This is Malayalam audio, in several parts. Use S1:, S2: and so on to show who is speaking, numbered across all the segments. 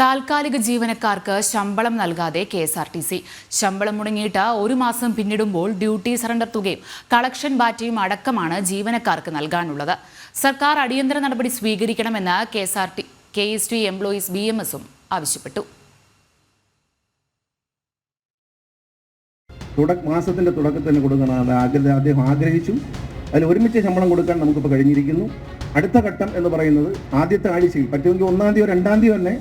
S1: താൽക്കാലിക ജീവനക്കാർക്ക് ശമ്പളം നൽകാതെ KSRTC. ശമ്പളം മുടങ്ങിയിട്ട് ഒരു മാസം പിന്നിടുമ്പോൾ ഡ്യൂട്ടി സറണ്ടർ തുകയും കളക്ഷൻ ബാറ്റയും അടക്കമാണ് ജീവനക്കാർക്ക് നൽകാനുള്ളത്. സർക്കാർ അടിയന്തര നടപടി സ്വീകരിക്കണമെന്ന് KST എംപ്ലോയീസ് BMS-ഉം ആവശ്യപ്പെട്ടു.
S2: മാസത്തിന്റെ തുടക്കത്തിൽ കൊടുക്കണം അദ്ദേഹം ആഗ്രഹിച്ചു. അതിൽ ഒരുമിച്ച് ശമ്പളം കൊടുക്കാൻ നമുക്കിപ്പോൾ കഴിഞ്ഞിരിക്കുന്നു. അടുത്ത ഘട്ടം എന്ന് പറയുന്നത് ആദ്യത്തെ ആഴ്ചയിൽ പറ്റുമെങ്കിൽ 1-ാം തീയതി 2-ാം തീയതി തന്നെ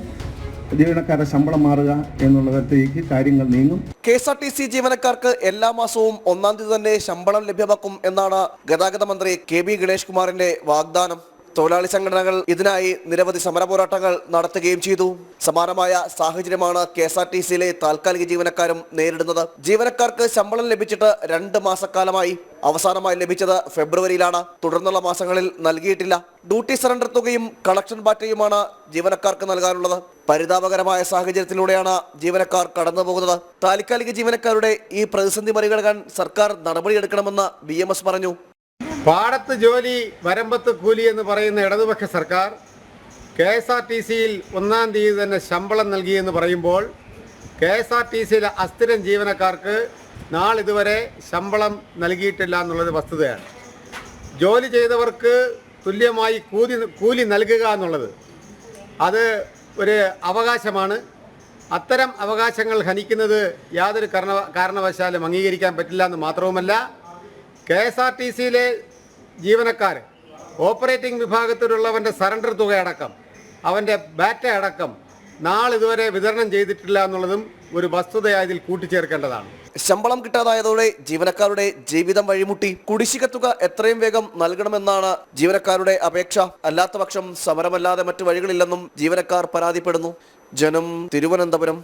S2: ജീവനക്കാരുടെ ശമ്പളം മാറുക എന്നുള്ളതിലേക്ക് കാര്യങ്ങൾ നീങ്ങും.
S3: KSRTC ജീവനക്കാർക്ക് എല്ലാ മാസവും 1-ാം തീയതി തന്നെ ശമ്പളം ലഭ്യമാക്കും എന്നാണ് ഗതാഗത മന്ത്രി KB ഗണേഷ് കുമാറിന്റെ വാഗ്ദാനം. തൊഴിലാളി സംഘടനകൾ ഇതിനായി നിരവധി സമര പോരാട്ടങ്ങൾ നടത്തുകയും ചെയ്തു. സമാനമായ സാഹചര്യമാണ് KSRTCയിലെ താൽക്കാലിക ജീവനക്കാരും നേരിടുന്നത്. ജീവനക്കാർക്ക് ശമ്പളം ലഭിച്ചിട്ട് 2 മാസക്കാലമായി. അവസാനമായി ലഭിച്ചത് ഫെബ്രുവരിയിലാണ്. തുടർന്നുള്ള മാസങ്ങളിൽ നൽകിയിട്ടില്ല. ഡ്യൂട്ടി സറണ്ടർ തുകയും കളക്ഷൻ ബാറ്റയുമാണ് ജീവനക്കാർക്ക് നൽകാനുള്ളത്. പരിതാപകരമായ സാഹചര്യത്തിലൂടെയാണ് ജീവനക്കാർ കടന്നുപോകുന്നത്. താൽക്കാലിക ജീവനക്കാരുടെ ഈ പ്രതിസന്ധി മറികടക്കാൻ സർക്കാർ നടപടിയെടുക്കണമെന്ന് BMS പറഞ്ഞു.
S4: പാടത്ത് ജോലി വരമ്പത്ത് കൂലി എന്ന് പറയുന്ന ഇടതുപക്ഷ സർക്കാർ KSRTCയിൽ 1-ാം തീയതി തന്നെ ശമ്പളം നൽകിയെന്ന് പറയുമ്പോൾ KSRTCയിലെ അസ്ഥിരം ജീവനക്കാർക്ക് നാളിതുവരെ ശമ്പളം നൽകിയിട്ടില്ല എന്നുള്ളത് വസ്തുതയാണ്. ജോലി ചെയ്തവർക്ക് തുല്യമായി കൂലി നൽകുക എന്നുള്ളത് അത് ഒരു അവകാശമാണ്. അത്തരം അവകാശങ്ങൾ ഹനിക്കുന്നത് യാതൊരു കാരണവശാലും അംഗീകരിക്കാൻ പറ്റില്ല എന്ന് മാത്രവുമല്ല, KSRTCയിലെ ജീവനക്കാർ ഓപ്പറേറ്റിംഗ് വിഭാഗത്തിലുള്ളവൻ്റെ സറണ്ടർ തുകയടക്കം അവൻ്റെ ബാറ്റ അടക്കം നാളിതുവരെ വിതരണം ചെയ്തിട്ടില്ല എന്നുള്ളതും ഒരു വസ്തുതയായി ഇതിൽ കൂട്ടിച്ചേർക്കേണ്ടതാണ്.
S3: ശമ്പളം കിട്ടാതായതോടെ ജീവനക്കാരുടെ ജീവിതം വഴിമുട്ടി. കുടിശ്ശിക തുക എത്രയും വേഗം നൽകണമെന്നാണ് ജീവനക്കാരുടെ അപേക്ഷ. അല്ലാത്ത പക്ഷം സമരമല്ലാതെ മറ്റു വഴികളില്ലെന്നും ജീവനക്കാർ പരാതിപ്പെടുന്നു. ജനം, തിരുവനന്തപുരം.